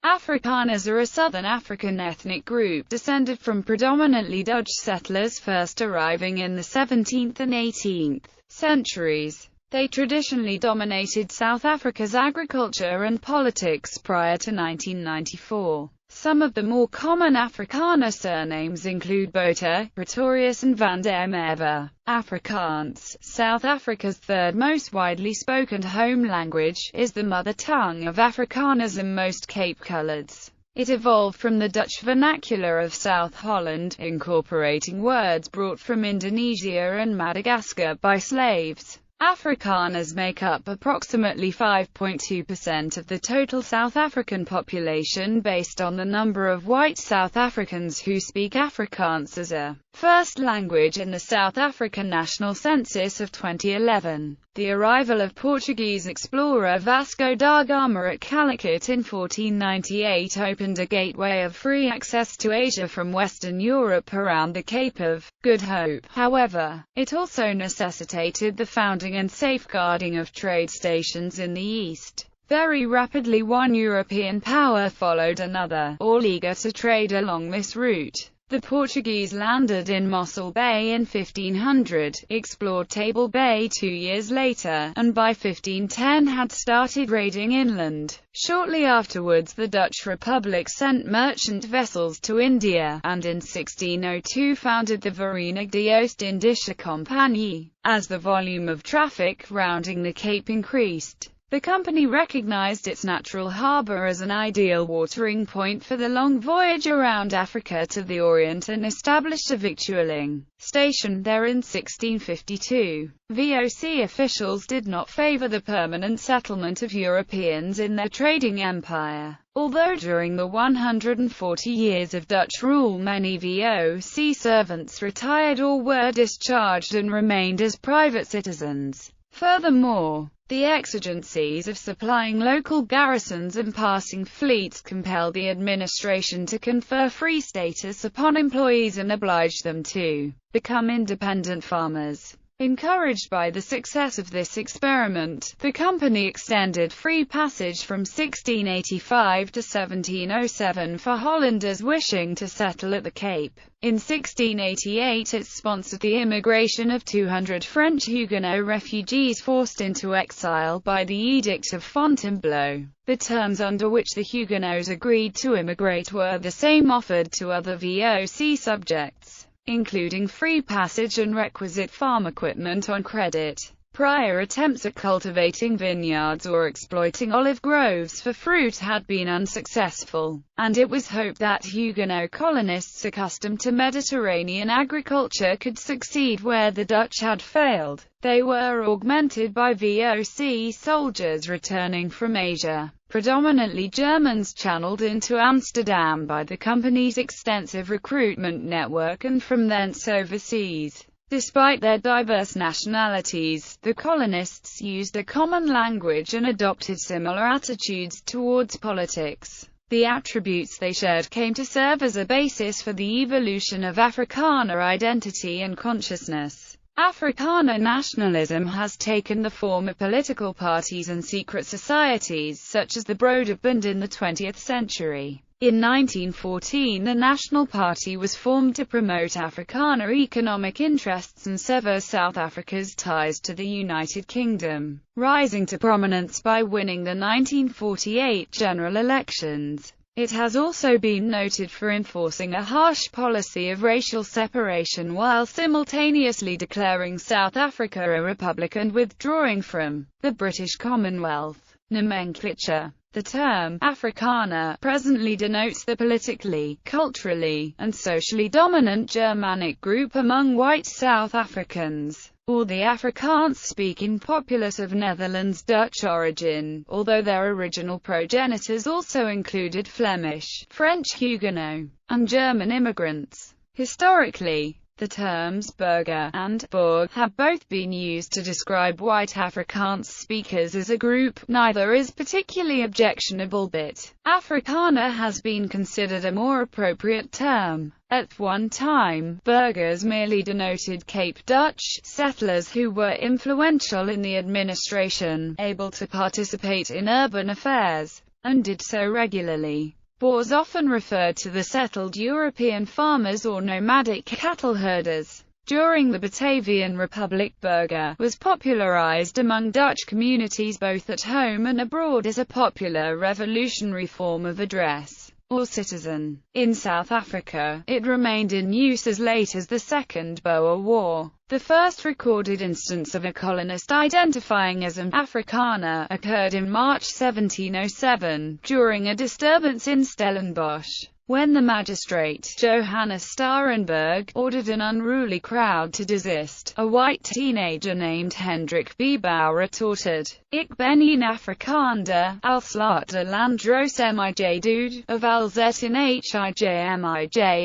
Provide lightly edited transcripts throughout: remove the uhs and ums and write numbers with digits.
Afrikaners are a southern African ethnic group descended from predominantly Dutch settlers first arriving in the 17th and 18th centuries. They traditionally dominated South Africa's agriculture and politics prior to 1994. Some of the more common Afrikaner surnames include Botha, Pretorius and van der Merwe. Afrikaans, South Africa's third most widely spoken home language, is the mother tongue of Afrikaners and most Cape Coloureds. It evolved from the Dutch vernacular of South Holland, incorporating words brought from Indonesia and Madagascar by slaves. Afrikaners make up approximately 5.2% of the total South African population based on the number of white South Africans who speak Afrikaans as a first language in the South African National Census of 2011. The arrival of Portuguese explorer Vasco da Gama at Calicut in 1498 opened a gateway of free access to Asia from Western Europe around the Cape of Good Hope. However, it also necessitated the founding and safeguarding of trade stations in the east. Very rapidly one European power followed another, all eager to trade along this route. The Portuguese landed in Mossel Bay in 1500, explored Table Bay 2 years later, and by 1510 had started raiding inland. Shortly afterwards the Dutch Republic sent merchant vessels to India, and in 1602 founded the Verenigde Oost-Indische Compagnie. As the volume of traffic rounding the Cape increased, the company recognized its natural harbor as an ideal watering point for the long voyage around Africa to the Orient and established a victualling station there in 1652. VOC officials did not favor the permanent settlement of Europeans in their trading empire. Although during the 140 years of Dutch rule many VOC servants retired or were discharged and remained as private citizens. Furthermore, the exigencies of supplying local garrisons and passing fleets compelled the administration to confer free status upon employees and oblige them to become independent farmers. Encouraged by the success of this experiment, the company extended free passage from 1685 to 1707 for Hollanders wishing to settle at the Cape. In 1688 it sponsored the immigration of 200 French Huguenot refugees forced into exile by the Edict of Fontainebleau. The terms under which the Huguenots agreed to immigrate were the same offered to other VOC subjects, including free passage and requisite farm equipment on credit. Prior attempts at cultivating vineyards or exploiting olive groves for fruit had been unsuccessful, and it was hoped that Huguenot colonists accustomed to Mediterranean agriculture could succeed where the Dutch had failed. They were augmented by VOC soldiers returning from Asia, predominantly Germans channeled into Amsterdam by the company's extensive recruitment network and from thence overseas. Despite their diverse nationalities, the colonists used a common language and adopted similar attitudes towards politics. The attributes they shared came to serve as a basis for the evolution of Afrikaner identity and consciousness. Afrikaner nationalism has taken the form of political parties and secret societies, such as the Broederbond in the 20th century. In 1914 the National Party was formed to promote Afrikaner economic interests and sever South Africa's ties to the United Kingdom, rising to prominence by winning the 1948 general elections. It has also been noted for enforcing a harsh policy of racial separation while simultaneously declaring South Africa a republic and withdrawing from the British Commonwealth. Nomenclature. The term Afrikaner presently denotes the politically, culturally, and socially dominant Germanic group among white South Africans, or the Afrikaans-speaking populace of Netherlands Dutch origin, although their original progenitors also included Flemish, French Huguenot, and German immigrants. Historically, the terms burger and Boer have both been used to describe white Afrikaans speakers as a group. Neither is particularly objectionable, but Afrikaner has been considered a more appropriate term. At one time, burghers merely denoted Cape Dutch settlers who were influential in the administration, able to participate in urban affairs, and did so regularly. Boers often referred to the settled European farmers or nomadic cattle herders. During the Batavian Republic, burger was popularized among Dutch communities both at home and abroad as a popular revolutionary form of address, or citizen. In South Africa, it remained in use as late as the Second Boer War. The first recorded instance of a colonist identifying as an Afrikaner occurred in March 1707, during a disturbance in Stellenbosch, when the magistrate, Johannes Starenburg, ordered an unruly crowd to desist. A white teenager named Hendrik Biebouw retorted, "Ik ben een Afrikaner, als laat de landroos mij dood, of als het in mij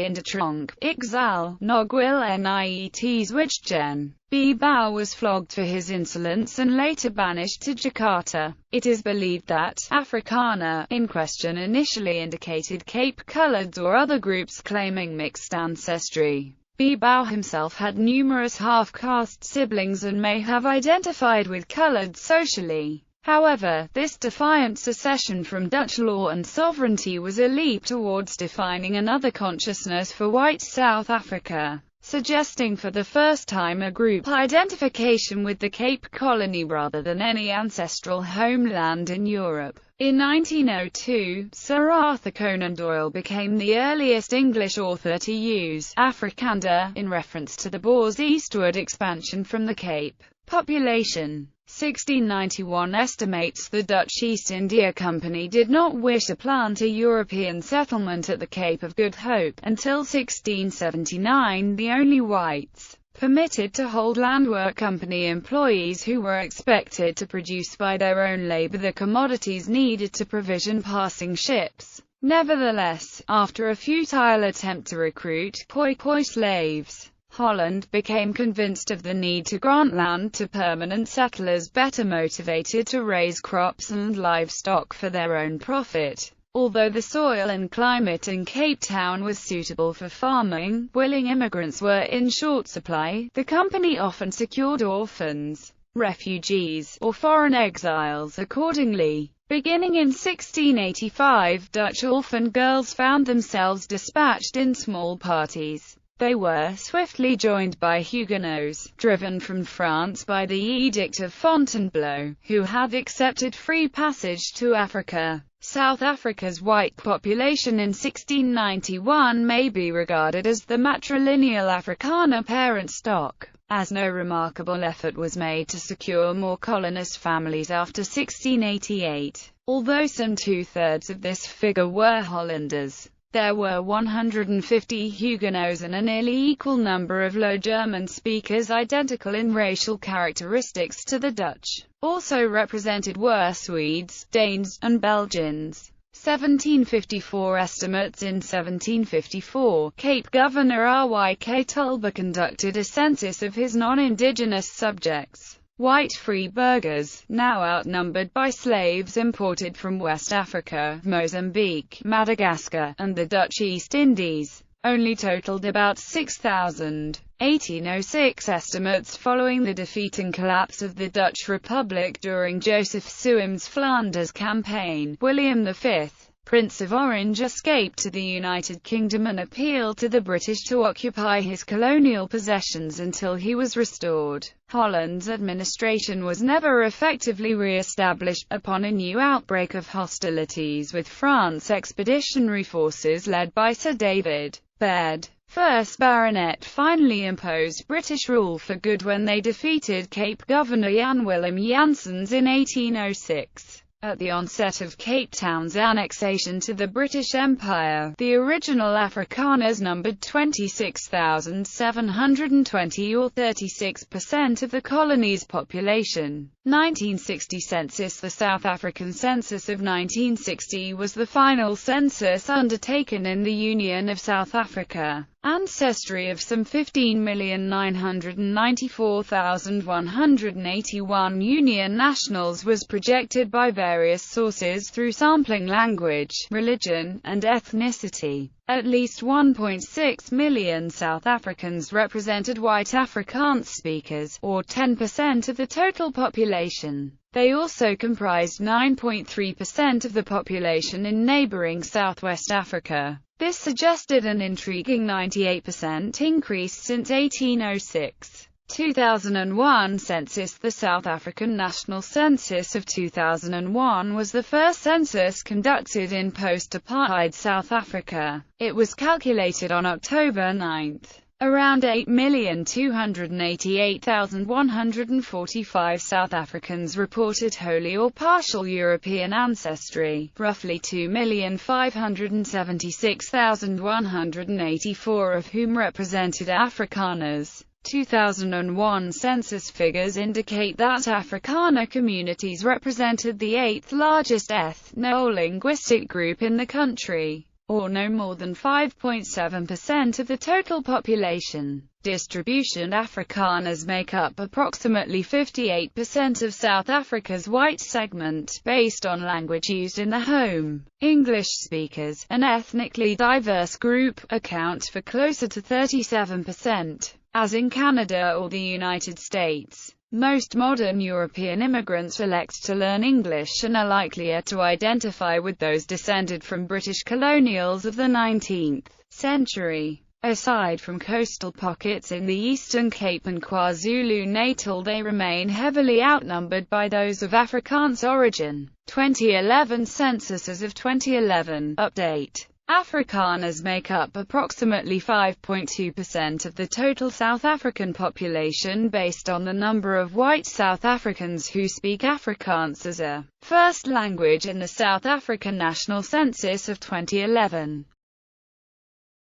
in de tronk, ik zal nog wel niet switchen." Biebouw was flogged for his insolence and later banished to Jakarta. It is believed that Afrikaner in question initially indicated Cape Coloureds or other groups claiming mixed ancestry. Biebouw himself had numerous half-caste siblings and may have identified with Coloureds socially. However, this defiant secession from Dutch law and sovereignty was a leap towards defining another consciousness for white South Africa, suggesting for the first time a group identification with the Cape Colony rather than any ancestral homeland in Europe. In 1902, Sir Arthur Conan Doyle became the earliest English author to use Afrikaner in reference to the Boers' eastward expansion from the Cape. Population 1691 estimates the Dutch East India Company did not wish to plant a European settlement at the Cape of Good Hope. Until 1679, the only whites permitted to hold Landwork Company employees who were expected to produce by their own labor the commodities needed to provision passing ships. Nevertheless, after a futile attempt to recruit Khoikhoi slaves, Holland became convinced of the need to grant land to permanent settlers better motivated to raise crops and livestock for their own profit. Although the soil and climate in Cape Town was suitable for farming, willing immigrants were in short supply. The company often secured orphans, refugees, or foreign exiles accordingly. Beginning in 1685, Dutch orphan girls found themselves dispatched in small parties. They were swiftly joined by Huguenots, driven from France by the Edict of Fontainebleau, who had accepted free passage to Africa. South Africa's white population in 1691 may be regarded as the matrilineal Afrikaner parent stock, as no remarkable effort was made to secure more colonist families after 1688, although some two-thirds of this figure were Hollanders. There were 150 Huguenots and a nearly equal number of Low German speakers identical in racial characteristics to the Dutch. Also represented were Swedes, Danes, and Belgians. 1754 estimates. In 1754, Cape Governor R.Y.K. Tulber conducted a census of his non-indigenous subjects. White free burghers, now outnumbered by slaves imported from West Africa, Mozambique, Madagascar, and the Dutch East Indies, only totaled about 6,000. 1806 estimates. Following the defeat and collapse of the Dutch Republic during Joseph Suym's Flanders campaign, William V, Prince of Orange, escaped to the United Kingdom and appealed to the British to occupy his colonial possessions until he was restored. Holland's administration was never effectively re-established. Upon a new outbreak of hostilities with France, expeditionary forces led by Sir David Baird, 1st Baronet, finally imposed British rule for good when they defeated Cape Governor Jan Willem Janssens in 1806. At the onset of Cape Town's annexation to the British Empire, the original Afrikaners numbered 26,720 or 36% of the colony's population. 1960 census. The South African census of 1960 was the final census undertaken in the Union of South Africa. Ancestry of some 15,994,181 Union nationals was projected by various sources through sampling language, religion, and ethnicity. At least 1.6 million South Africans represented white Afrikaans speakers, or 10% of the total population. They also comprised 9.3% of the population in neighboring Southwest Africa. This suggested an intriguing 98% increase since 1806. 2001 census. The South African National Census of 2001 was the first census conducted in post-apartheid South Africa. It was calculated on October 9. Around 8,288,145 South Africans reported wholly or partial European ancestry, roughly 2,576,184 of whom represented Afrikaners. 2001 census figures indicate that Afrikaner communities represented the eighth largest ethno-linguistic group in the country, or no more than 5.7% of the total population. Distribution. Afrikaners make up approximately 58% of South Africa's white segment, based on language used in the home. English speakers, an ethnically diverse group, account for closer to 37%. As in Canada or the United States, most modern European immigrants elect to learn English and are likelier to identify with those descended from British colonials of the 19th century. Aside from coastal pockets in the Eastern Cape and KwaZulu-Natal, they remain heavily outnumbered by those of Afrikaans origin. 2011 census. As of 2011 update, Afrikaners make up approximately 5.2% of the total South African population based on the number of white South Africans who speak Afrikaans as a first language in the South African National Census of 2011.